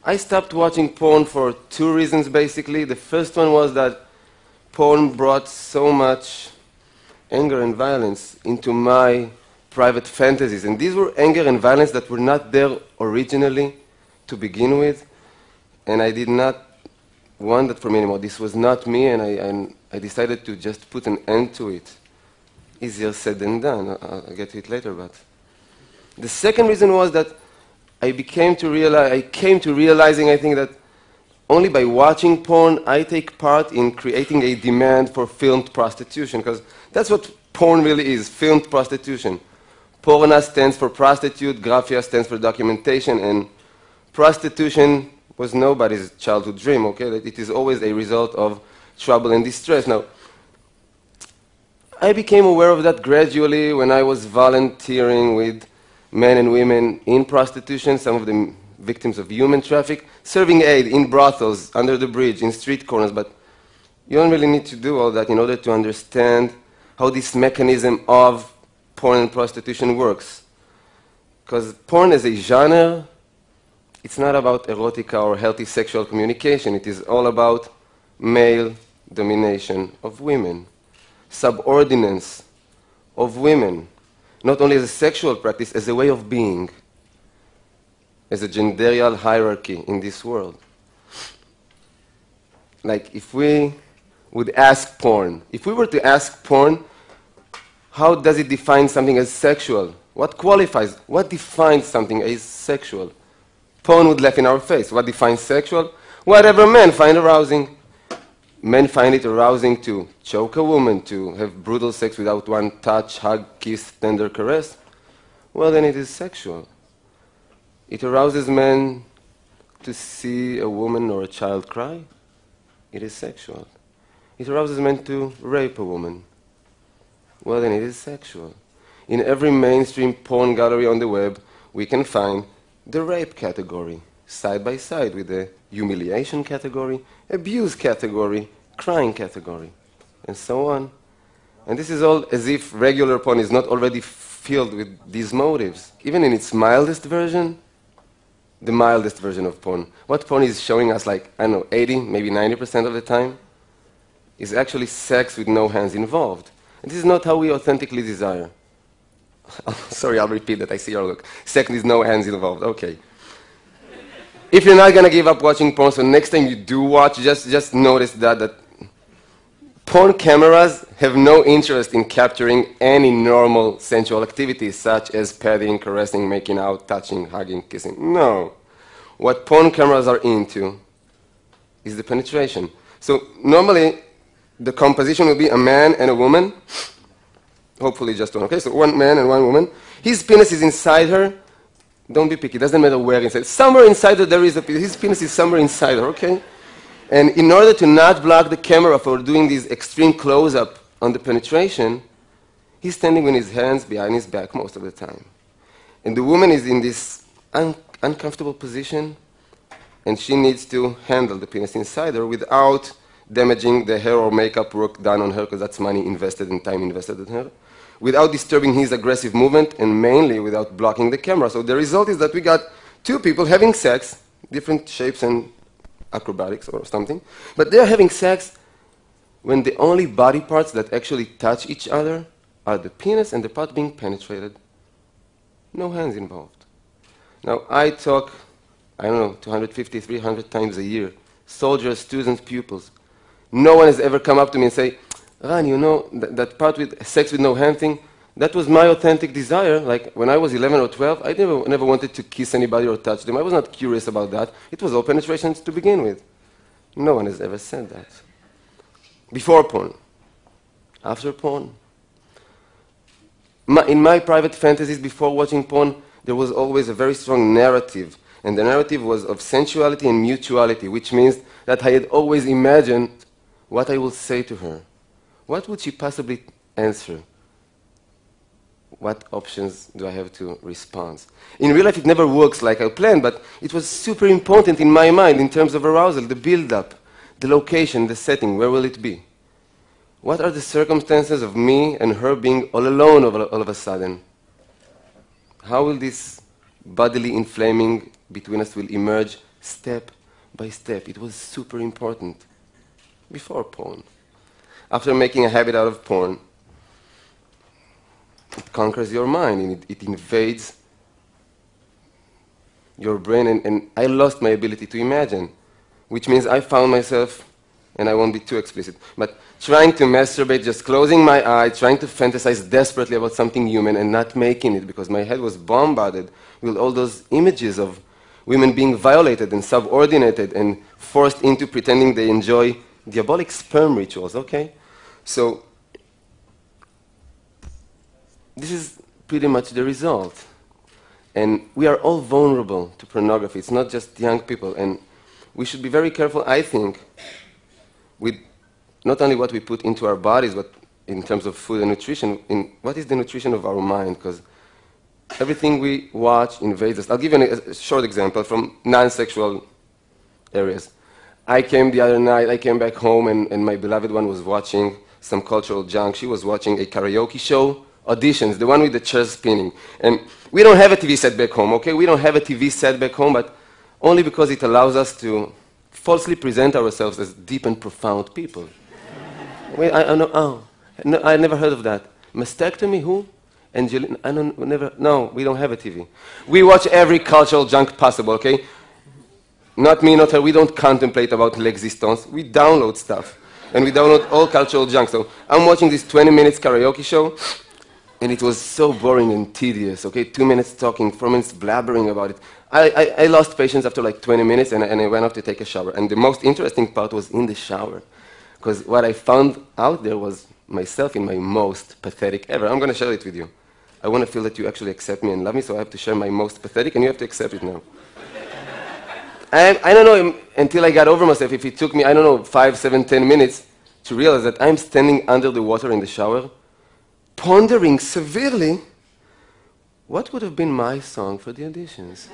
I stopped watching porn for two reasons, basically. The first one was that porn brought so much anger and violence into my private fantasies. And these were anger and violence that were not there originally to begin with. And I did not want that for me anymore. This was not me, and I decided to just put an end to it. Easier said than done. I'll get to it later, but... The second reason was that I came to realizing, I think, that only by watching porn, I take part in creating a demand for filmed prostitution, because that's what porn really is, filmed prostitution. Porna stands for prostitute, graphia stands for documentation, and prostitution was nobody's childhood dream, okay? That it is always a result of trouble and distress. Now, I became aware of that gradually when I was volunteering with men and women in prostitution, some of them victims of human traffic, serving aid in brothels, under the bridge, in street corners, but you don't really need to do all that in order to understand how this mechanism of porn and prostitution works. Because porn as a genre, it's not about erotica or healthy sexual communication. It is all about male domination of women, subordinance of women, not only as a sexual practice, as a way of being, as a genderial hierarchy in this world. Like if we would ask porn, if we were to ask porn, how does it define something as sexual? What qualifies, what defines something as sexual? Porn would laugh in our face. What defines sexual? Whatever men find arousing. Men find it arousing to choke a woman, to have brutal sex without one touch, hug, kiss, tender caress. Well, then it is sexual. It arouses men to see a woman or a child cry. It is sexual. It arouses men to rape a woman. Well, then it is sexual. In every mainstream porn gallery on the web, we can find the rape category, side by side with the humiliation category, abuse category, crying category, and so on. And this is all as if regular porn is not already filled with these motives. Even in its mildest version, the mildest version of porn, what porn is showing us, like, I don't know, 80, maybe 90% of the time, is actually sex with no hands involved. And this is not how we authentically desire. Sorry, I'll repeat that. I see your look. Sex with no hands involved. Okay. If you're not going to give up watching porn, so next time you do watch, just notice that porn cameras have no interest in capturing any normal sensual activities, such as petting, caressing, making out, touching, hugging, kissing. No. What porn cameras are into is the penetration. So normally, the composition will be a man and a woman. Hopefully just one. Okay, so one man and one woman. His penis is inside her. Don't be picky. It doesn't matter where inside. Somewhere inside her there is a penis. His penis is somewhere inside her, okay? And in order to not block the camera for doing this extreme close-up on the penetration, he's standing with his hands behind his back most of the time. And the woman is in this uncomfortable position, and she needs to handle the penis inside her without damaging the hair or makeup work done on her, because that's money invested and time invested in her, without disturbing his aggressive movement, and mainly without blocking the camera. So the result is that we got two people having sex, different shapes and acrobatics or something, but they're having sex when the only body parts that actually touch each other are the penis and the part being penetrated. No hands involved. Now, I talk, I don't know, 250, 300 times a year, soldiers, students, pupils. No one has ever come up to me and say, Ran, you know, that part with sex with no hand thing, that was my authentic desire. Like, when I was 11 or 12, I never wanted to kiss anybody or touch them. I was not curious about that. It was all penetrations to begin with. No one has ever said that. Before porn. After porn. In my private fantasies before watching porn, there was always a very strong narrative. And the narrative was of sensuality and mutuality, which means that I had always imagined what I will say to her. What would she possibly answer? What options do I have to respond? In real life, it never works like I planned, but it was super important in my mind in terms of arousal, the build-up, the location, the setting, where will it be? What are the circumstances of me and her being all alone all of a sudden? How will this bodily inflaming between us will emerge step by step. It was super important before porn. After making a habit out of porn, it conquers your mind and it invades your brain, and I lost my ability to imagine, which means I found myself, and I won't be too explicit, but trying to masturbate, just closing my eye, trying to fantasize desperately about something human and not making it because my head was bombarded with all those images of women being violated and subordinated and forced into pretending they enjoy diabolic sperm rituals, okay? So this is pretty much the result. And we are all vulnerable to pornography. It's not just young people. And we should be very careful, I think, with not only what we put into our bodies, but in terms of food and nutrition, in what is the nutrition of our mind, because everything we watch invades us. I'll give you a short example from non-sexual areas. I came back home, and my beloved one was watching some cultural junk. She was watching a karaoke show, auditions, the one with the chairs spinning. And we don't have a TV set back home, okay? We don't have a TV set back home, but only because it allows us to falsely present ourselves as deep and profound people. Wait, I never heard of that. Mastectomy, who? Angelina, no, we don't have a TV. We watch every cultural junk possible, okay? Not me, not her, we don't contemplate about l'existence. We download stuff, and we download all cultural junk. So I'm watching this 20 minutes karaoke show, and it was so boring and tedious, okay? 2 minutes talking, 4 minutes blabbering about it. I lost patience after like 20 minutes, and I went off to take a shower. And the most interesting part was in the shower, because what I found out there was myself in my most pathetic ever. I'm going to share it with you. I want to feel that you actually accept me and love me, so I have to share my most pathetic, and you have to accept it now. I don't know until I got over myself if it took me, 5, 7, 10 minutes to realize that I'm standing under the water in the shower, pondering severely what would have been my song for the auditions.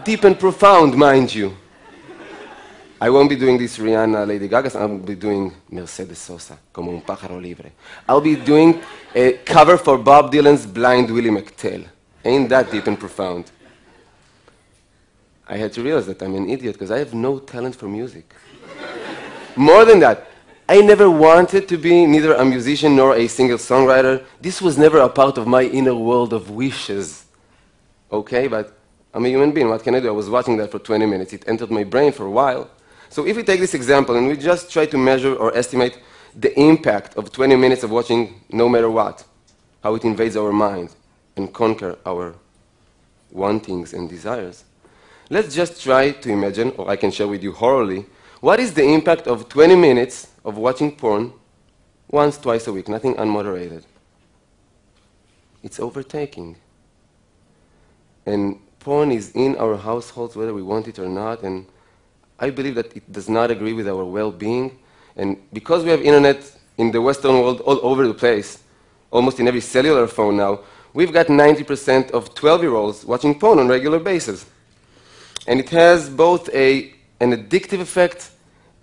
Deep and profound, mind you. I won't be doing this Rihanna, Lady Gaga, I'll be doing Mercedes Sosa, Como un pájaro libre. I'll be doing a cover for Bob Dylan's Blind Willie McTell. Ain't that deep and profound? I had to realize that I'm an idiot because I have no talent for music. More than that, I never wanted to be neither a musician nor a singer-songwriter. This was never a part of my inner world of wishes. Okay, but I'm a human being. What can I do? I was watching that for 20 minutes. It entered my brain for a while. So if we take this example and we just try to measure or estimate the impact of 20 minutes of watching no matter what, how it invades our mind and conquer our wantings and desires, let's just try to imagine, or I can share with you orally, what is the impact of 20 minutes of watching porn once, twice a week, nothing unmoderated? It's overtaking. And porn is in our households whether we want it or not, and I believe that it does not agree with our well-being. And because we have internet in the Western world all over the place, almost in every cellular phone now, we've got 90% of 12-year-olds watching porn on a regular basis. And it has both an addictive effect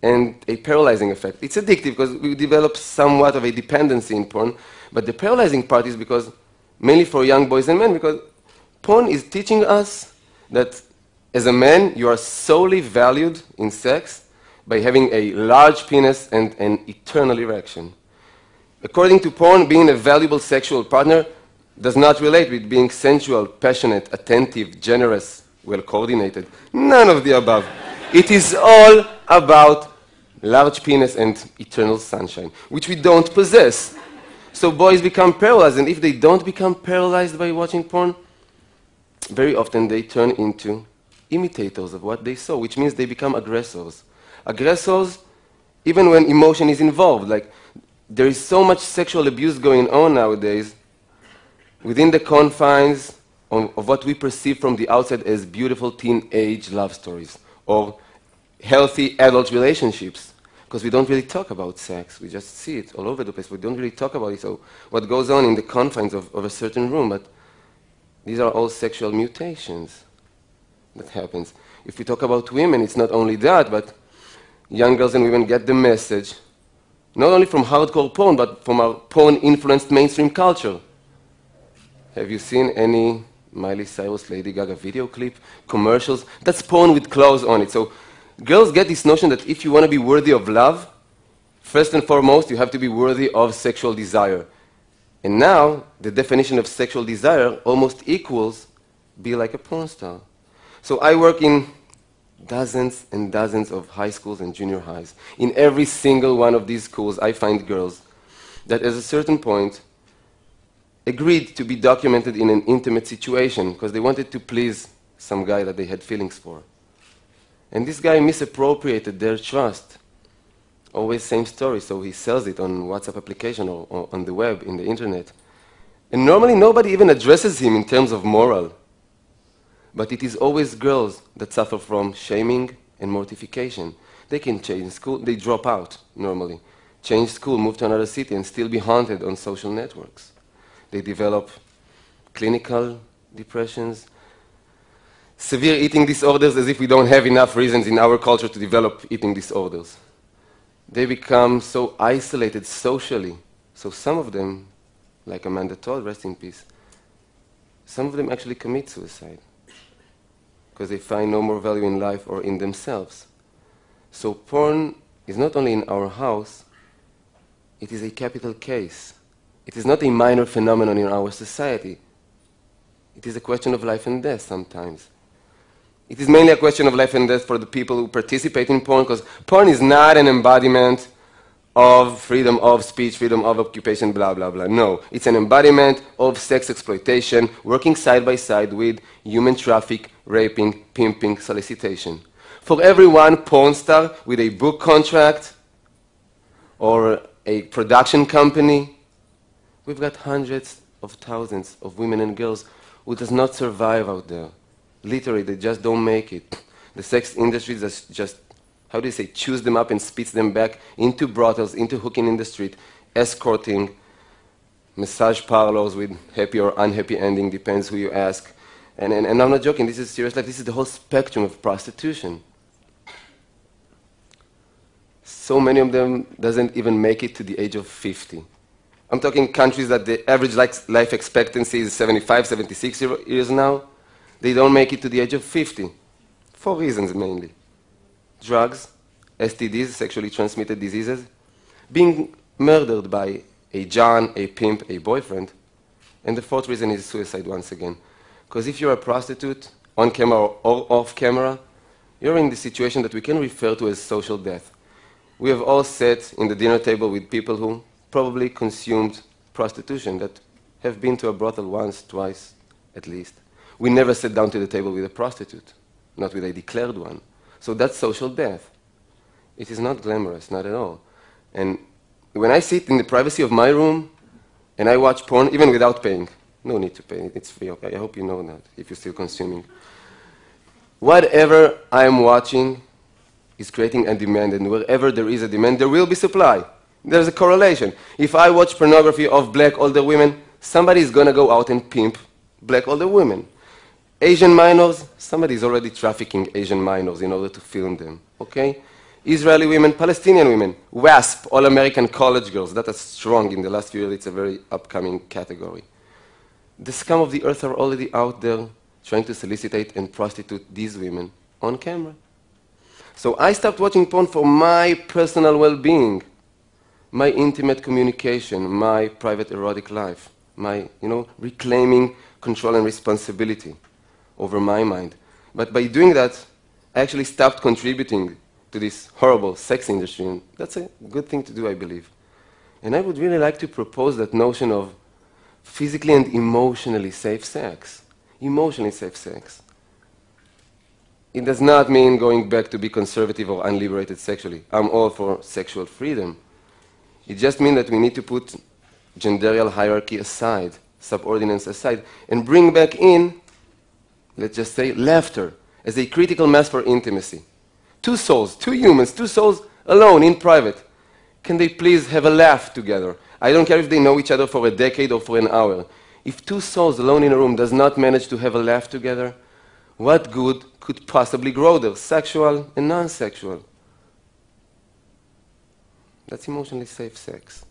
and a paralyzing effect. It's addictive because we develop somewhat of a dependency in porn, but the paralyzing part is because, mainly for young boys and men, because porn is teaching us that as a man, you are solely valued in sex by having a large penis and an eternal erection. According to porn, being a valuable sexual partner does not relate with being sensual, passionate, attentive, generous, well-coordinated. None of the above. It is all about large penis and eternal sunshine, which we don't possess. So boys become paralyzed, and if they don't become paralyzed by watching porn, very often they turn into imitators of what they saw, which means they become aggressors. Aggressors, even when emotion is involved. Like, there is so much sexual abuse going on nowadays within the confines of what we perceive from the outside as beautiful teenage love stories or healthy adult relationships, because we don't really talk about sex. We just see it all over the place. We don't really talk about it. So what goes on in the confines of a certain room, but these are all sexual mutations that happens. If we talk about women, it's not only that, but young girls and women get the message, not only from hardcore porn, but from our porn-influenced mainstream culture. Have you seen any Miley Cyrus, Lady Gaga video clip, commercials. That's porn with clothes on it. So girls get this notion that if you want to be worthy of love, first and foremost, you have to be worthy of sexual desire. And now, the definition of sexual desire almost equals be like a porn star. So I work in dozens and dozens of high schools and junior highs. In every single one of these schools, I find girls that at a certain point agreed to be documented in an intimate situation because they wanted to please some guy that they had feelings for. And this guy misappropriated their trust. Always same story, so he sells it on WhatsApp application or on the web, in the internet. And normally nobody even addresses him in terms of moral. But it is always girls that suffer from shaming and mortification. They can change school, they drop out normally. Change school, move to another city, and still be haunted on social networks. They develop clinical depressions, severe eating disorders, as if we don't have enough reasons in our culture to develop eating disorders. They become so isolated socially. So some of them, like Amanda Todd, rest in peace, some of them actually commit suicide because they find no more value in life or in themselves. So porn is not only in our house, it is a capital case. It is not a minor phenomenon in our society. It is a question of life and death sometimes. It is mainly a question of life and death for the people who participate in porn, because porn is not an embodiment of freedom of speech, freedom of occupation, blah, blah, blah. No, it's an embodiment of sex exploitation, working side by side with human traffic, raping, pimping, solicitation. For every one porn star with a book contract or a production company, we've got hundreds of thousands of women and girls who does not survive out there. Literally, they just don't make it. The sex industry just, how do you say, chews them up and spits them back into brothels, into hooking in the street, escorting, massage parlors with happy or unhappy ending, depends who you ask. And I'm not joking, this is serious life. This is the whole spectrum of prostitution. So many of them doesn't even make it to the age of 50. I'm talking countries that the average life expectancy is 75, 76 years now. They don't make it to the age of 50, for reasons mainly. Drugs, STDs, sexually transmitted diseases, being murdered by a John, a pimp, a boyfriend. And the fourth reason is suicide once again. Because if you're a prostitute, on camera or off camera, you're in the situation that we can refer to as social death. We have all sat in the dinner table with people who probably consumed prostitution, that have been to a brothel once, twice, at least. We never sat down to the table with a prostitute, not with a declared one. So that's social death. It is not glamorous, not at all. And when I sit in the privacy of my room and I watch porn, even without paying, no need to pay, it's free, okay? I hope you know that, if you're still consuming. Whatever I'm watching is creating a demand, and wherever there is a demand, there will be supply. There's a correlation. If I watch pornography of black older women, somebody is going to go out and pimp black older women. Asian minors, somebody is already trafficking Asian minors in order to film them, okay? Israeli women, Palestinian women, WASP, all-American college girls, that are strong in the last few years. It's a very upcoming category. The scum of the earth are already out there trying to solicitate and prostitute these women on camera. So I stopped watching porn for my personal well-being, my intimate communication, my private erotic life, my, reclaiming control and responsibility over my mind. But by doing that, I actually stopped contributing to this horrible sex industry, and that's a good thing to do, I believe. And I would really like to propose that notion of physically and emotionally safe sex. Emotionally safe sex. It does not mean going back to be conservative or unliberated sexually. I'm all for sexual freedom. It just means that we need to put genderial hierarchy aside, subordinates aside, and bring back in, let's just say, laughter as a critical mass for intimacy. Two souls, two humans, two souls alone in private. Can they please have a laugh together? I don't care if they know each other for a decade or for an hour. If two souls alone in a room does not manage to have a laugh together, what good could possibly grow there, sexual and non-sexual? That's emotionally safe sex.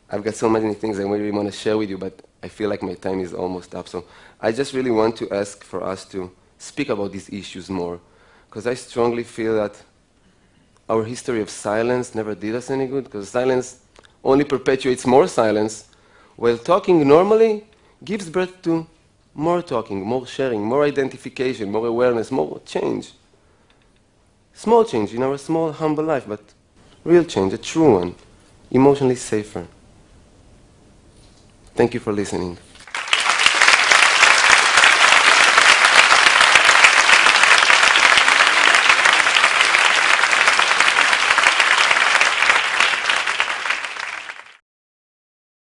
I've got so many things I really want to share with you, but I feel like my time is almost up. So I just really want to ask for us to speak about these issues more, because I strongly feel that our history of silence never did us any good, because silence only perpetuates more silence, while talking normally gives birth to more talking, more sharing, more identification, more awareness, more change. Small change in our small, humble life, but real change, a true one, emotionally safer. Thank you for listening.